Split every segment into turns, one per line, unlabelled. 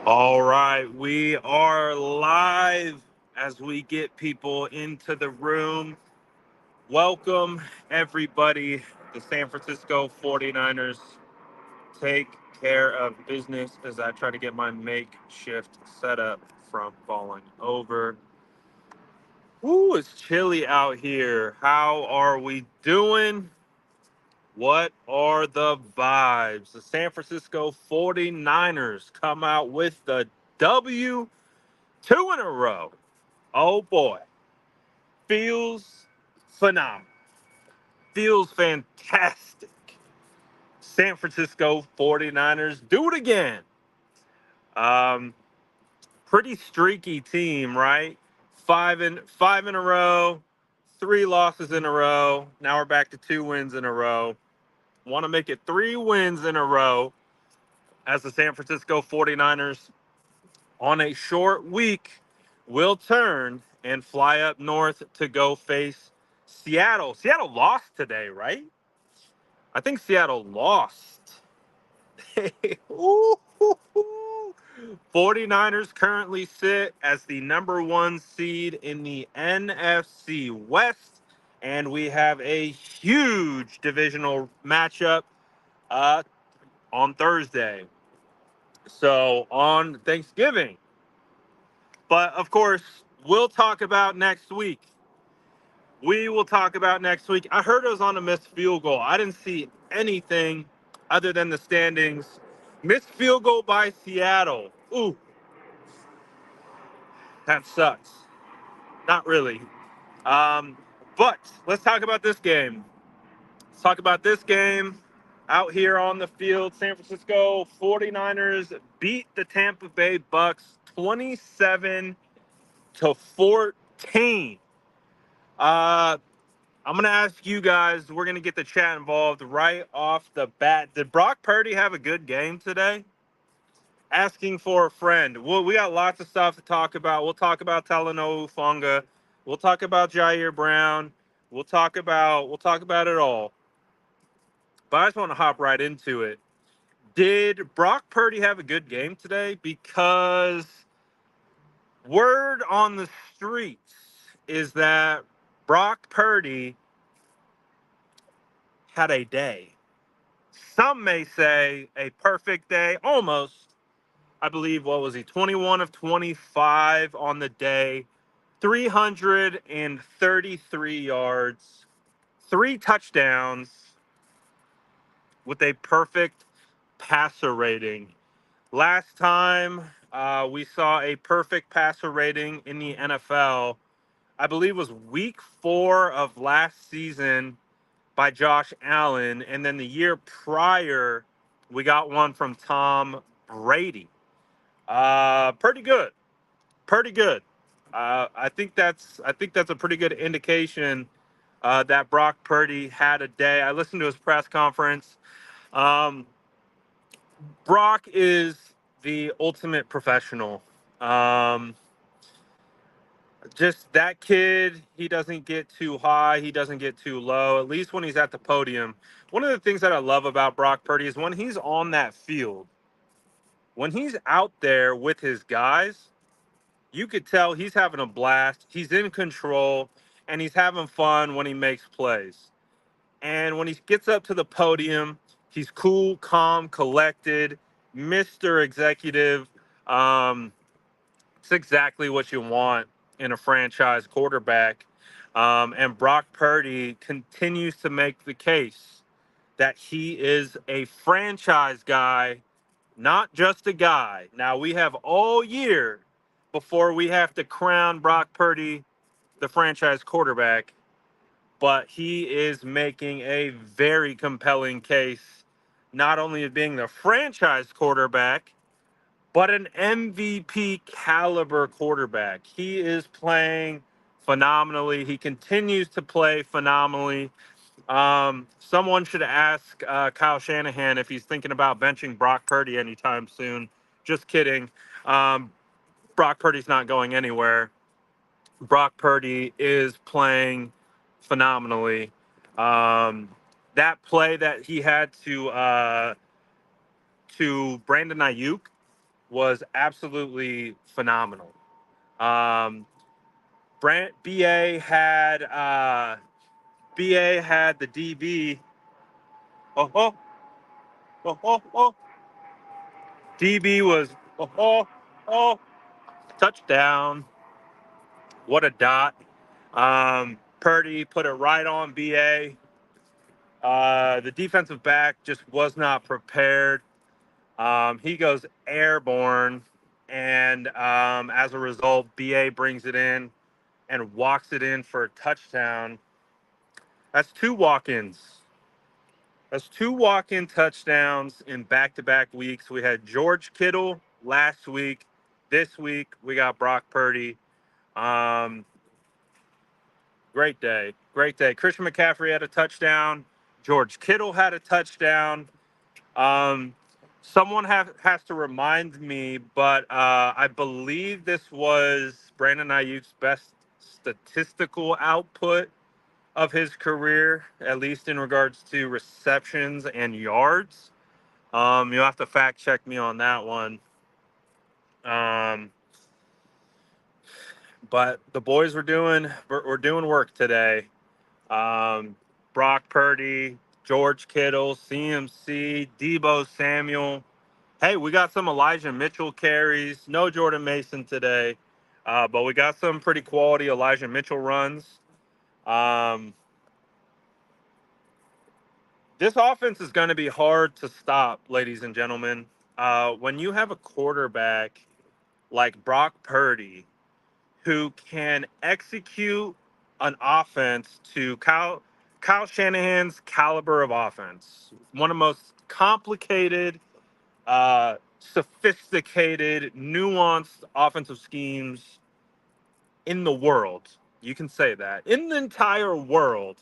All right, we are live as we get people into the room. Welcome, everybody. The San Francisco 49ers take care of business as I try to get my makeshift setup from falling over. Ooh, it's chilly out here. How are we doing? What are the vibes? The San Francisco 49ers come out with the W two in a row. Oh boy. Feels phenomenal. Feels fantastic. San Francisco 49ers do it again. Um, Pretty streaky team, right? Five in a row, three losses in a row. Now we're back to 2 wins in a row. Want to make it 3 wins in a row as the San Francisco 49ers on a short week will turn and fly up north to go face Seattle. Seattle lost today, right? I think Seattle lost. Ooh, 49ers currently sit as the number one seed in the NFC West, and we have a huge divisional matchup uh, on Thursday. So on Thanksgiving. But of course, we'll talk about next week. We will talk about next week. I heard it was on a missed field goal. I didn't see anything other than the standings. Missed field goal by Seattle. Ooh, that sucks. Not really. Um, but let's talk about this game. Let's talk about this game out here on the field. San Francisco 49ers beat the Tampa Bay Bucs 27-14. Uh, I'm going to ask you guys, we're going to get the chat involved right off the bat. Did Brock Purdy have a good game today? Asking for a friend. Well, we got lots of stuff to talk about. We'll talk about Talanoa Hufanga. We'll talk about Jair Brown. We'll talk about it all. But I just want to hop right into it. Did Brock Purdy have a good game today? Because word on the streets is that Brock Purdy had a day. Some may say a perfect day, almost. I believe, what was he, 21 of 25 on the day, 333 yards, 3 touchdowns with a perfect passer rating. Last time we saw a perfect passer rating in the NFL, I believe was week 4 of last season by Josh Allen. And then the year prior, we got one from Tom Brady. Pretty good. Pretty good. I think that's a pretty good indication that Brock Purdy had a day. I listened to his press conference. Um, Brock is the ultimate professional. Um, just that kid, he doesn't get too high, he doesn't get too low, at least when he's at the podium. One of the things that I love about Brock Purdy is when he's on that field, when he's out there with his guys, you could tell he's having a blast, he's in control, and he's having fun when he makes plays. And when he gets up to the podium, he's cool, calm, collected, Mr. Executive. Um, it's exactly what you want in a franchise quarterback. And Brock Purdy continues to make the case that he is a franchise guy, not just a guy. Now, we have all year before we have to crown Brock Purdy the franchise quarterback, but he is making a very compelling case, not only of being the franchise quarterback, but an MVP caliber quarterback. He is playing phenomenally. He continues to play phenomenally. Someone should ask Kyle Shanahan if he's thinking about benching Brock Purdy anytime soon. Just kidding. Um, Brock Purdy's not going anywhere. Brock Purdy is playing phenomenally. Um, that play that he had to Brandon Ayuk, was absolutely phenomenal. Um, Brant BA had the DB. Oh, oh, oh, oh, oh. DB was oh, oh, oh, touchdown. What a dot. Purdy put it right on BA. The defensive back just was not prepared. He goes airborne, and as a result, BA brings it in and walks it in for a touchdown. That's two walk-ins. That's two walk-in touchdowns in back-to-back weeks. We had George Kittle last week. This week we got Brock Purdy. Um, Great day. Great day. Christian McCaffrey had a touchdown. George Kittle had a touchdown. Um, Someone has to remind me, but I believe this was Brandon Ayuk's best statistical output of his career, at least in regards to receptions and yards. You'll have to fact check me on that one. Um, but the boys were doing work today. Um, Brock Purdy, George Kittle, CMC, Debo Samuel. Hey, we got some Elijah Mitchell carries. No Jordan Mason today, but we got some pretty quality Elijah Mitchell runs. Um, this offense is going to be hard to stop, ladies and gentlemen. When you have a quarterback like Brock Purdy, who can execute an offense to Kyle Shanahan's caliber of offense. One of the most complicated, sophisticated, nuanced offensive schemes in the world. You can say that. In the entire world.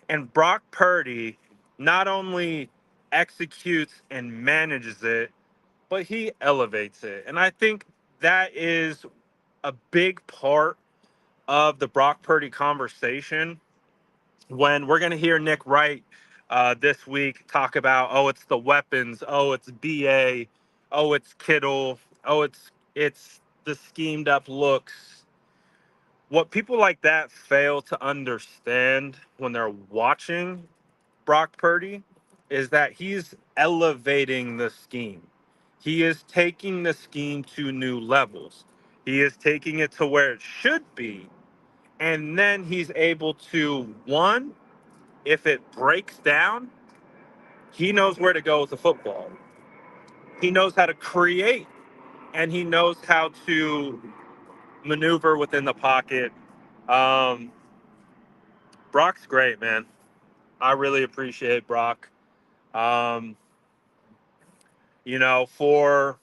And Brock Purdy not only executes and manages it, but he elevates it. And I think that is a big part of the Brock Purdy conversation when we're going to hear Nick Wright this week talk about, oh, it's the weapons, oh, it's BA, oh, it's Kittle, oh, it's the schemed up looks. What people like that fail to understand when they're watching Brock Purdy is that he's elevating the scheme. He is taking the scheme to new levels. He is taking it to where it should be, and then he's able to, one, if it breaks down, he knows where to go with the football. He knows how to create, and he knows how to maneuver within the pocket. Um, Brock's great, man. I really appreciate Brock. Um, for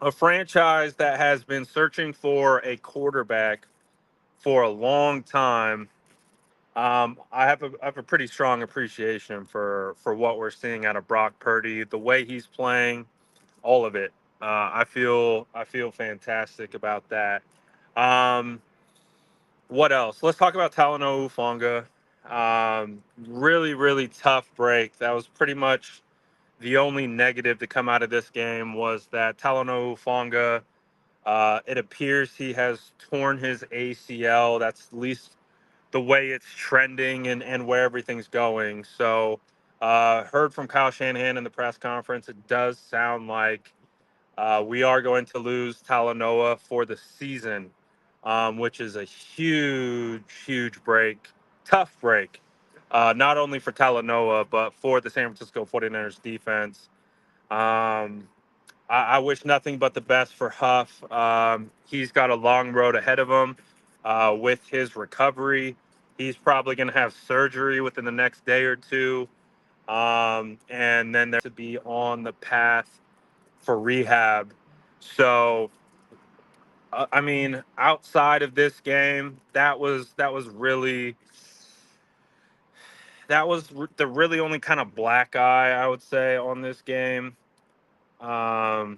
a franchise that has been searching for a quarterback for a long time, I have a pretty strong appreciation for what we're seeing out of Brock Purdy, the way he's playing, all of it. I feel fantastic about that. Um, what else? Let's talk about Talanoa Hufanga. Really, really tough break. That was pretty much the only negative to come out of this game was that Talanoa Hufanga. It appears he has torn his ACL. That's at least the way it's trending and where everything's going. So, heard from Kyle Shanahan in the press conference, it does sound like we are going to lose Talanoa for the season, which is a huge, huge break, tough break, not only for Talanoa, but for the San Francisco 49ers defense. Um, I wish nothing but the best for Huff. He's got a long road ahead of him with his recovery. He's probably going to have surgery within the next day or two. And then there's to be on the path for rehab. So, I mean, outside of this game, that was the really only kind of black eye I would say on this game. Um,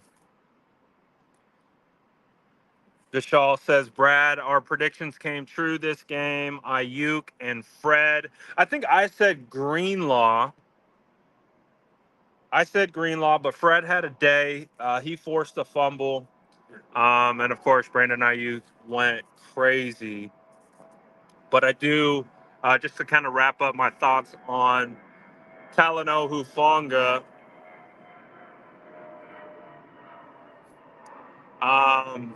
Vishal says, Brad, our predictions came true this game. Ayuk and Fred. I think I said Greenlaw. I said Greenlaw, but Fred had a day. He forced a fumble. And of course, Brandon Ayuk went crazy. But I do, just to kind of wrap up my thoughts on Talanoa Hufanga, um,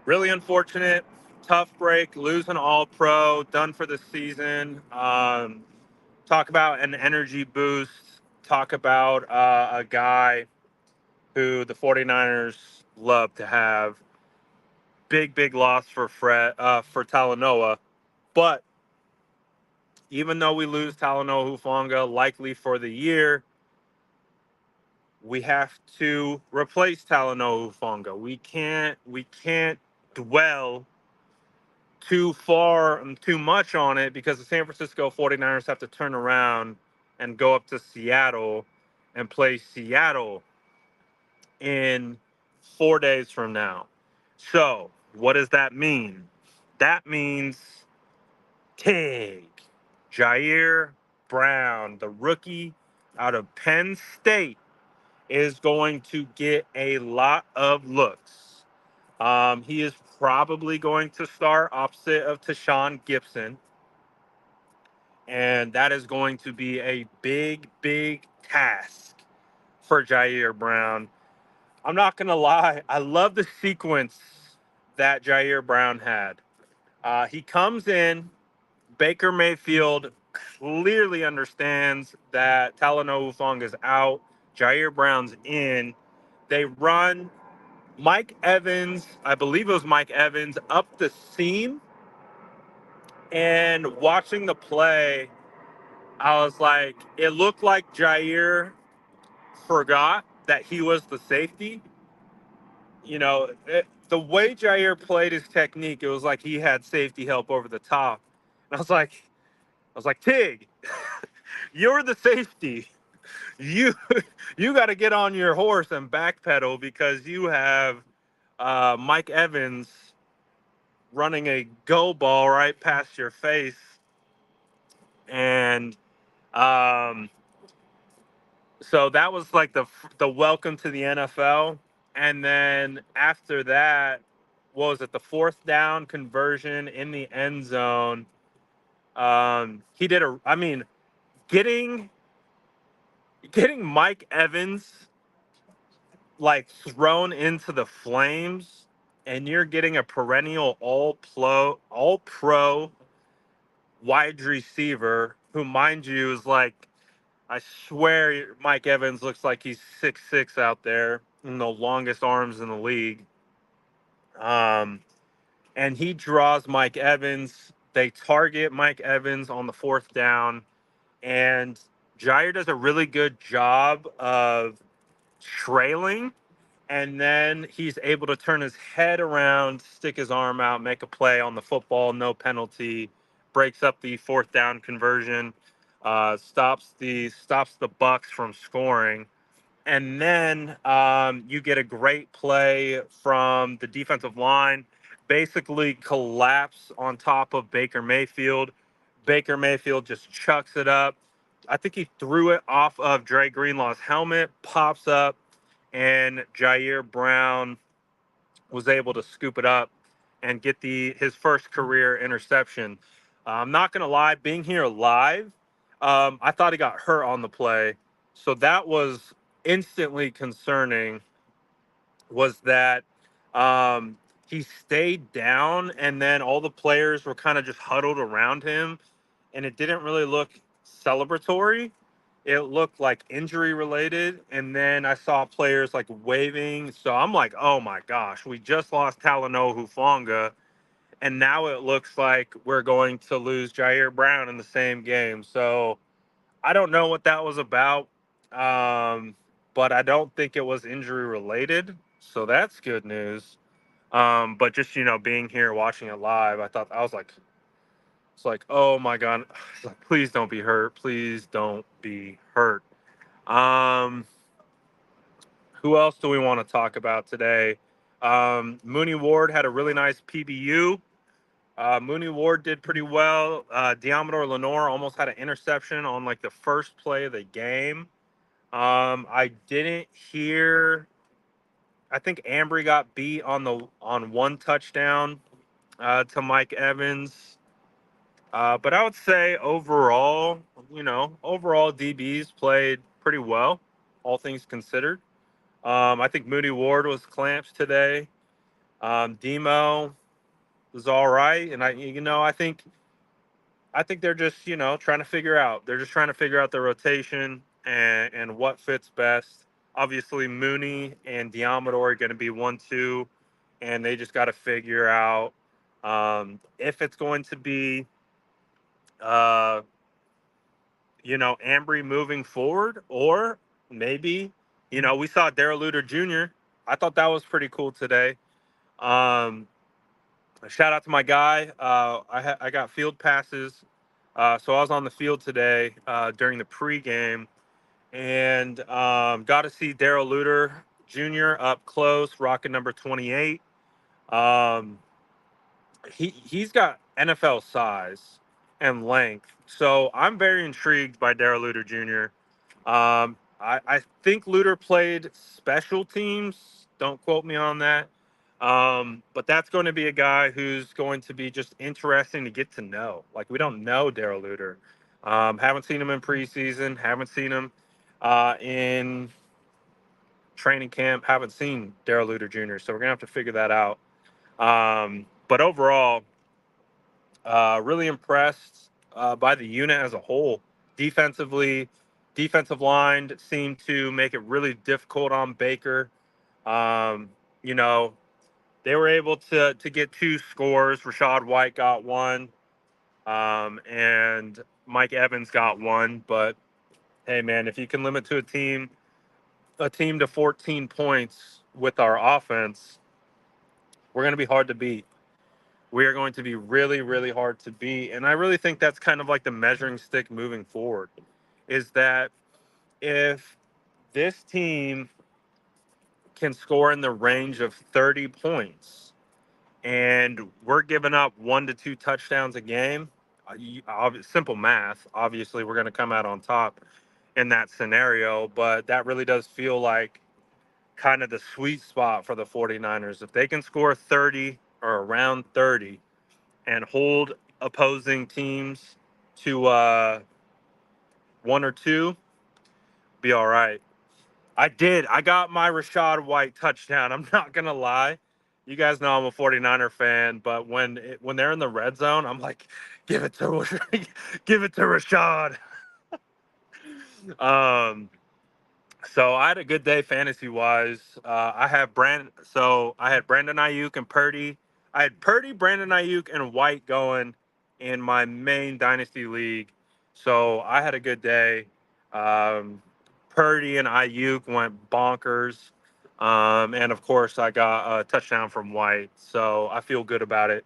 really unfortunate, tough break, losing all pro, done for the season. Talk about an energy boost. Talk about a guy who the 49ers love to have. Big loss for for Talanoa. But even though we lose Talanoa Hufanga likely for the year, we have to replace Talanoa Hufanga. We can't dwell too much on it because the San Francisco 49ers have to turn around and go up to Seattle and play Seattle in 4 days from now. So, what does that mean? That means Tig, Jair Brown, the rookie out of Penn State, is going to get a lot of looks. He is probably going to start opposite of Tashawn Gibson, and that is going to be a big task for Jair Brown. I'm not going to lie, I love the sequence that Jair Brown had. He comes in, Baker Mayfield clearly understands that Talanoa Hufanga is out. Jair Brown's in. They run Mike Evans, I believe it was Mike Evans, up the seam. And watching the play, I was like, it looked like Jair forgot that he was the safety. The way Jair played his technique, it was like he had safety help over the top. And I was like, Tig, you're the safety. You you got to get on your horse and backpedal because you have Mike Evans running a go ball right past your face, and um, so that was like the welcome to the NFL. And then after that, what was it? The fourth down conversion in the end zone. He did a. I mean, getting getting Mike Evans like thrown into the flames, and you're getting a perennial all pro wide receiver who, mind you, is like, I swear Mike Evans looks like he's 6'6" out there and the longest arms in the league. Um, and he draws Mike Evans. They target Mike Evans on the fourth down, and Jair does a really good job of trailing, and then he's able to turn his head around, stick his arm out, make a play on the football, no penalty, breaks up the fourth down conversion, stops the Bucs from scoring. And then you get a great play from the defensive line, basically collapse on top of Baker Mayfield. Baker Mayfield just chucks it up. I think he threw it off of Dre Greenlaw's helmet, pops up, and Jair Brown was able to scoop it up and get his first career interception. I'm not going to lie, being here live, I thought he got hurt on the play. So that was instantly concerning, was that he stayed down and then all the players were kind of just huddled around him, and it didn't really look celebratory. It looked like injury related, and then I saw players like waving. So I'm like, oh my gosh, we just lost Talanoa Hufanga, and now it looks like we're going to lose Jair Brown in the same game. So I don't know what that was about, but I don't think it was injury related. So that's good news. But just being here watching it live, I was like, it's like, oh my god, like, please don't be hurt. Please don't be hurt. Um, who else do we want to talk about today? Mooney Ward had a really nice PBU. Mooney Ward did pretty well. Diamador Lenore almost had an interception on like the first play of the game. I didn't hear. I think Ambry got beat on one touchdown to Mike Evans. But I would say overall, overall DBs played pretty well, all things considered. I think Moody Ward was clamps today. Demo was all right, and I think they're just trying to figure out. They're just trying to figure out the rotation and what fits best. Obviously, Mooney and Diamador are going to be 1-2, and they just got to figure out if it's going to be uh, Ambry moving forward, or maybe we saw Darrell Luter Jr. I thought that was pretty cool today. Um, Shout out to my guy. I got field passes, so I was on the field today during the pregame, and got to see Darrell Luter Jr. up close, rocking number 28. Um, he's got NFL size and length, so I'm very intrigued by Darrell Luter Jr. I think Luter played special teams. Don't quote me on that. But that's going to be a guy who's going to be just interesting to get to know. Like, we don't know Darrell Luter. Haven't seen him in preseason. Haven't seen him in training camp. Haven't seen Darrell Luter Jr. So we're gonna have to figure that out. But overall, really impressed by the unit as a whole. Defensively, defensive line seemed to make it really difficult on Baker. Um, you know, they were able to get two scores. Rashad White got one, and Mike Evans got one. But hey, man, if you can limit to a team to 14 points with our offense, we're going to be hard to beat. We are going to be really, really hard to beat. And I really think that's kind of like the measuring stick moving forward, is that if this team can score in the range of 30 points and we're giving up 1 to 2 touchdowns a game, simple math, obviously we're going to come out on top in that scenario. But that really does feel like kind of the sweet spot for the 49ers. If they can score 30 or around 30 and hold opposing teams to one or two, be all right. I did. I got my Rashad White touchdown. I'm not going to lie. You guys know I'm a 49er fan, but when they're in the red zone, I'm like, give it to give it to Rashad. Um, So I had a good day fantasy wise. I had Brandon Ayuk and Purdy. I had Purdy, Brandon Ayuk, and White going in my main dynasty league. So I had a good day. Um, Purdy and Ayuk went bonkers. And of course I got a touchdown from White. So I feel good about it.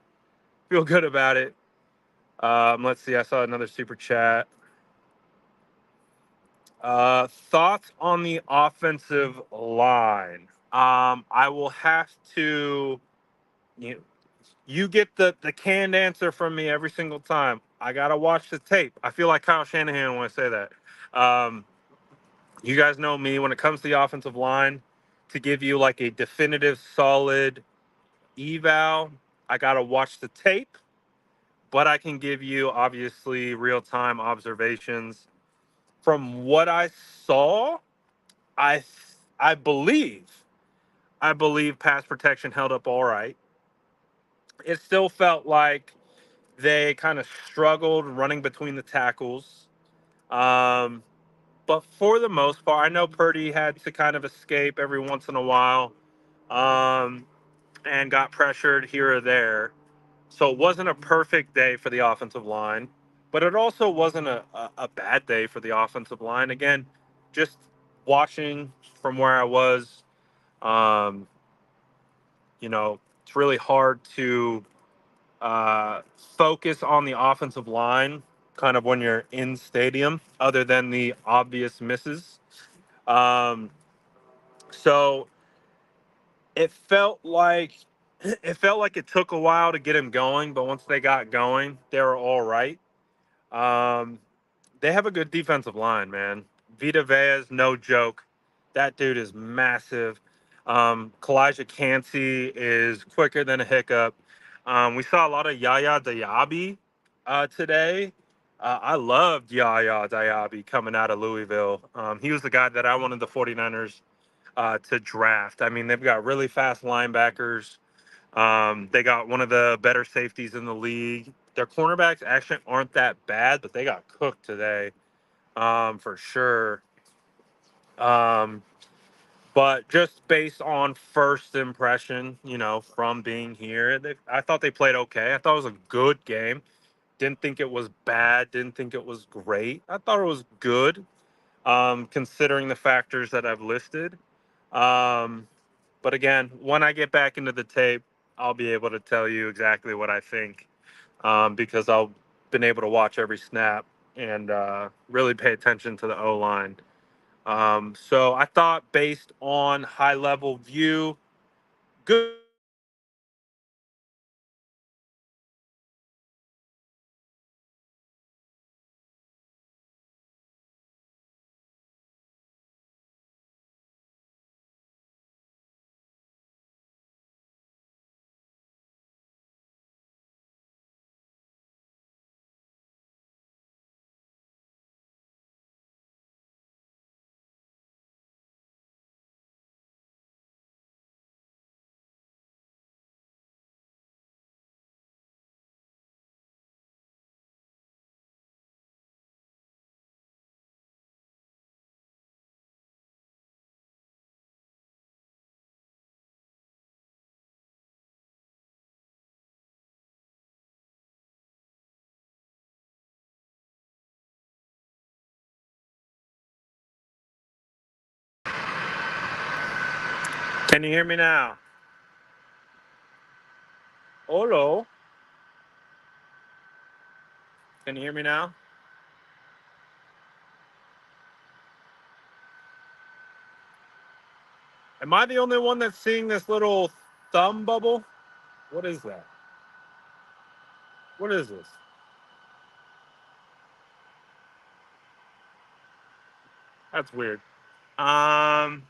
Feel good about it. Let's see. I saw another super chat. Thoughts on the offensive line? I will have to. You, you get the canned answer from me every single time. I gotta watch the tape. I feel like Kyle Shanahan when I say that. Um, you guys know me when it comes to the offensive line. To give you like a definitive, solid eval, I gotta watch the tape. But I can give you obviously real time observations from what I saw. I I believe pass protection held up all right. It still felt like they kind of struggled running between the tackles. Um, but for the most part, I know Purdy had to kind of escape every once in a while, um, and got pressured here or there. So it wasn't a perfect day for the offensive line, but it also wasn't a bad day for the offensive line. Again, just watching from where I was, um, it's really hard to focus on the offensive line kind of when you're in stadium, other than the obvious misses. Um, so it felt like it took a while to get him going, but once they got going, they were all right. Um, they have a good defensive line, man. Vita Vea's no joke. That dude is massive. Kalijah Cansey is quicker than a hiccup. We saw a lot of Yaya Diaby today. I loved Yaya Diaby coming out of Louisville. He was the guy that I wanted the 49ers to draft. I mean, they've got really fast linebackers. They got one of the better safeties in the league. Their cornerbacks actually aren't that bad, but they got cooked today, for sure. Um, but just based on first impression, from being here, I thought they played okay. I thought it was a good game. Didn't think it was bad. Didn't think it was great. I thought it was good, considering the factors that I've listed. Um, but again, when I get back into the tape, I'll be able to tell you exactly what I think, because I've been able to watch every snap and really pay attention to the O line. So I thought, based on high level view, good. Can you hear me now? Hello. Can you hear me now? Am I the only one that's seeing this little thumb bubble? What is that? What is this? That's weird. Um.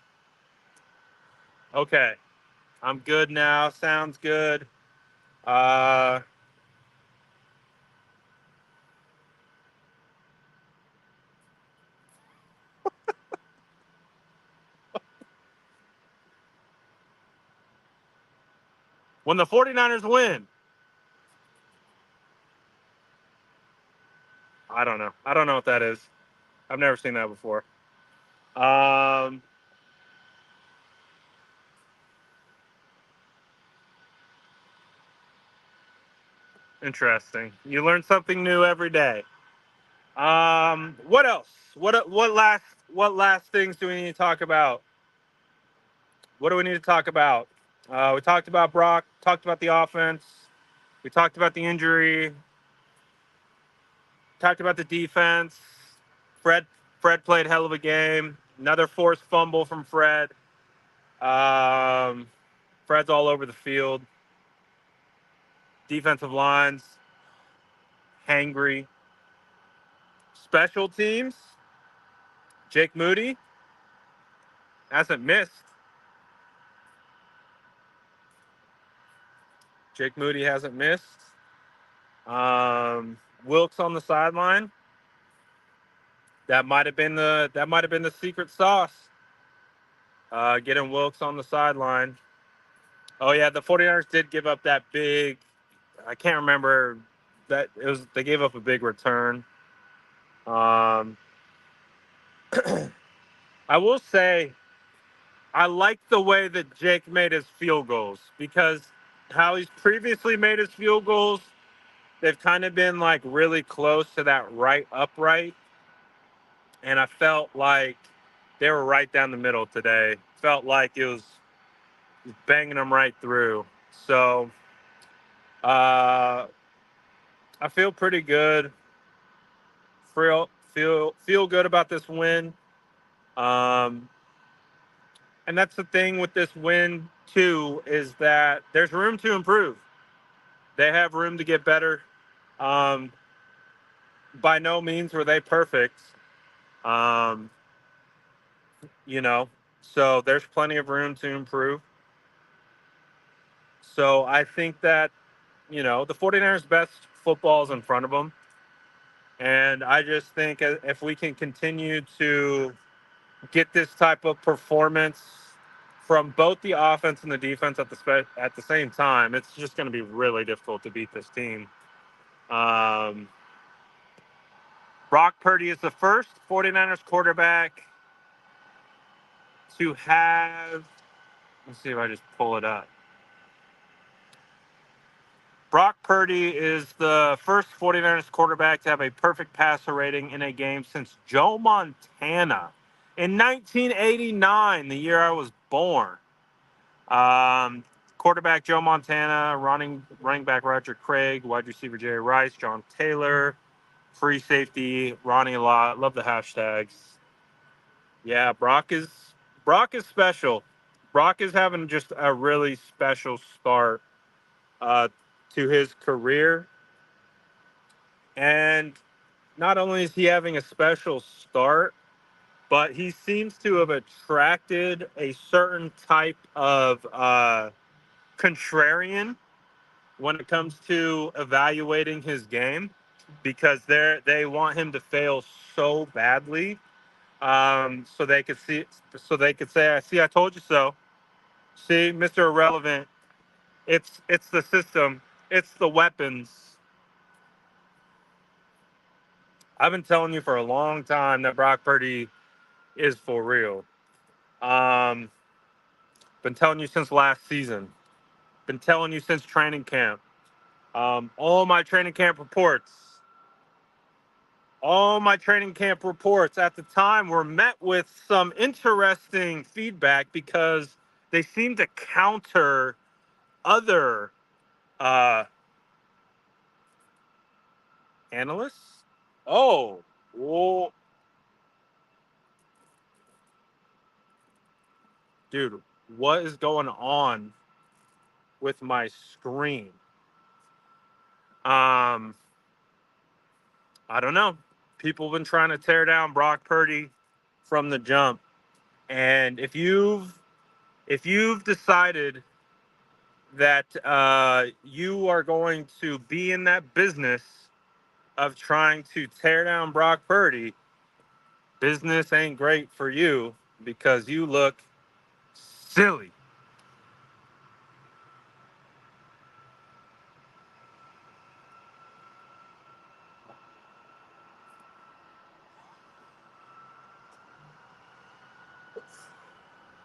Okay. I'm good now. Sounds good. Uh. When the 49ers win, I don't know. I don't know what that is. I've never seen that before. Um. Interesting. You learn something new every day. What else? What last things do we need to talk about? What do we need to talk about? We talked about Brock, talked about the offense, we talked about the injury, talked about the defense. Fred Fred played hell of a game. Another forced fumble from Fred. Um, Fred's all over the field. Defensive lines hangry. Special teams. Jake Moody hasn't missed. Jake Moody hasn't missed. Wilkes on the sideline. That might have been the secret sauce. Getting Wilkes on the sideline. Oh yeah, the 49ers did give up that big. I can't remember that it was. They gave up a big return. Um, I will say I like the way that Jake made his field goals, because how he's previously made his field goals, they've kind of been like really close to that right upright, and I felt like they were right down the middle today. Felt like it was banging them right through. So uh, I feel pretty good. Feel good about this win. Um, and that's the thing with this win too, is that there's room to improve. They have room to get better. Um, by no means were they perfect. Um, you know, so there's plenty of room to improve. So I think that, the 49ers' best football is in front of them. And I just think if we can continue to get this type of performance from both the offense and the defense at the same time, it's just going to be really difficult to beat this team. Um, Brock Purdy is the first 49ers quarterback to have, let's see if I just pull it up. Brock Purdy is the first 49ers quarterback to have a perfect passer rating in a game since Joe Montana in 1989, the year I was born. Quarterback Joe Montana, running back Roger Craig, wide receiver Jerry Rice, John Taylor, free safety Ronnie Lott. Love the hashtags. Yeah, Brock is special. Brock is having just a really special start uh, to his career. And not only is he having a special start, but he seems to have attracted a certain type of contrarian when it comes to evaluating his game, because they want him to fail so badly, so they could say, "I see, I told you so." See, Mr. Irrelevant, it's the system, it's the weapons. I've been telling you for a long time that Brock Purdy is for real. Um, been telling you since last season. Been telling you since training camp. All my training camp reports. All my training camp reports at the time were met with some interesting feedback because they seem to counter other uh, analysts. Oh, whoa, dude, what is going on with my screen? Um, I don't know. People have been trying to tear down Brock Purdy from the jump, and if you've decided that you are going to be in that business of trying to tear down Brock Purdy, business ain't great for you because you look silly.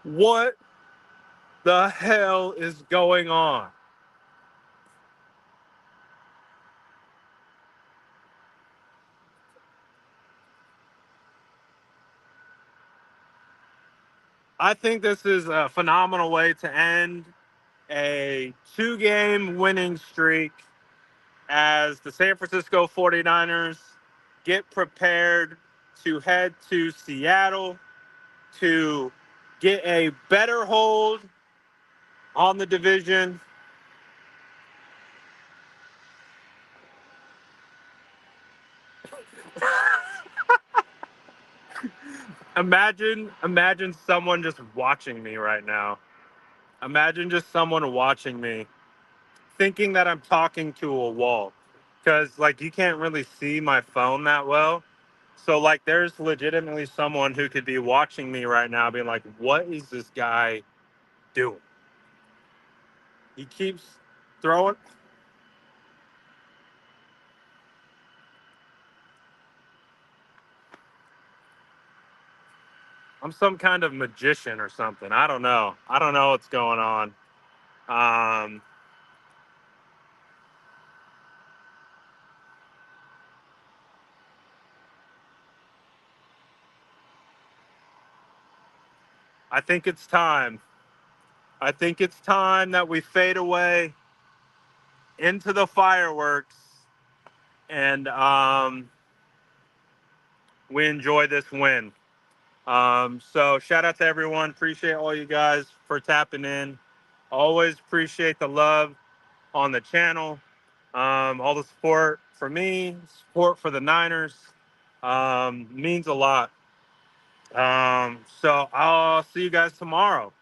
What the hell is going on? I think this is a phenomenal way to end a 2-game winning streak as the San Francisco 49ers get prepared to head to Seattle to get a better hold on the division. Imagine someone just watching me right now. Imagine just someone watching me thinking that I'm talking to a wall, because like you can't really see my phone that well. So like there's legitimately someone who could be watching me right now being like, what is this guy doing? He keeps throwing. I'm some kind of magician or something. I don't know. I don't know what's going on. Um, I think it's time. I think it's time that we fade away into the fireworks and we enjoy this win. So shout out to everyone. Appreciate all you guys for tapping in. Always appreciate the love on the channel. All the support for me, support for the Niners, means a lot. So I'll see you guys tomorrow.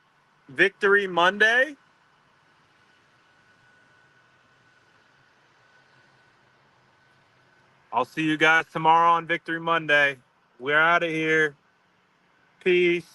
Victory Monday. I'll see you guys tomorrow on Victory Monday. We're out of here. Peace.